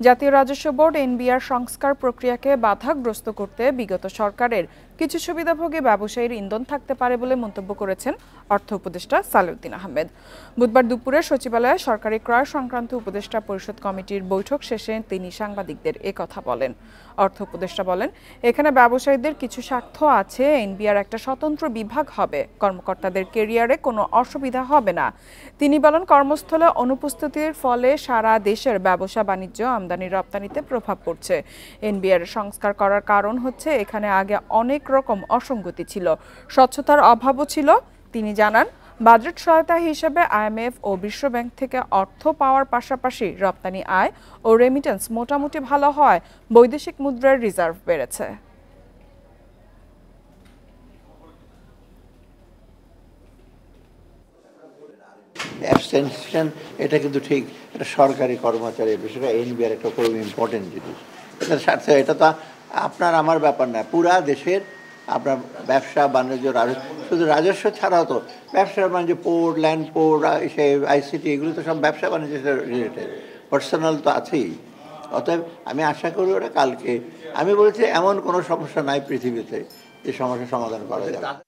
জাতীয় রাজস্ব board NBR সংস্কার প্রক্রিয়াকে বাধাগ্রস্ত করতে বিগত সরকারের কিছু সুবিধাভোগী ব্যবসায়ীর ইন্ধন থাকতে পারে বলে মন্তব্য করেছেন অর্থ উপদেষ্টা সালেউদ্দিন আহমেদ। বুধবার দুপুরে সচিবালয়ে সরকারি ক্রয় সংক্রান্ত উপদেষ্টা পরিষদ কমিটির বৈঠক শেষে তিনি সাংবাদিকদের একথা বলেন। অর্থ উপদেষ্টা বলেন, এখানে ব্যবসায়ীদের কিছু স্বার্থ আছে, এনবিআর একটা স্বতন্ত্র বিভাগ হবে, কর্মকর্তাদের কেরিয়ারে কোনো অসুবিধা হবে না। তিনি বলেন, কর্মস্থলে অনুপস্থিতির ফলে সারা দেশের ব্যবসা বাণিজ্য আমদানি রপ্তানিতে প্রভাব পড়ছে। এনবিআর সংস্কার করার কারণ হচ্ছে এখানে আগে অনেক রকম অসঙ্গতি ছিল, স্বচ্ছতার অভাবও ছিল। তিনি জানান, বাজেট সহায়তা হিসেবে আইএমএফ ও বিশ্বব্যাংক থেকে অর্থ পাওয়ার পাশাপাশি রপ্তানি আয় ও রেমিটেন্স মোটামুটি ভালো হয়, বৈদেশিক মুদ্রার রিজার্ভ বেড়েছে। অ্যাবসেনশন এটা কিন্তু ঠিক, এটা সরকারি কর্মচারী, বিষয়টা এনবিআর একটা খুব ইম্পর্টেন্ট জিনিস। এটা স্বার্থ, এটা তো আপনার আমার ব্যাপার না, পুরা দেশের আপনার ব্যবসা বাণিজ্য, শুধু রাজস্ব ছাড়াও তো ব্যবসা বাণিজ্য, পোর্ট, ল্যান্ড পোর্ট, সে আইসিটি, এগুলো তো সব ব্যবসা বাণিজ্যের সাথে রিলেটেড, পার্সোনাল তো আছেই। অতএব আমি আশা করি ওরা কালকে, আমি বলেছি এমন কোনো সমস্যা নাই পৃথিবীতে যে সমস্যার সমাধান করা যাবে।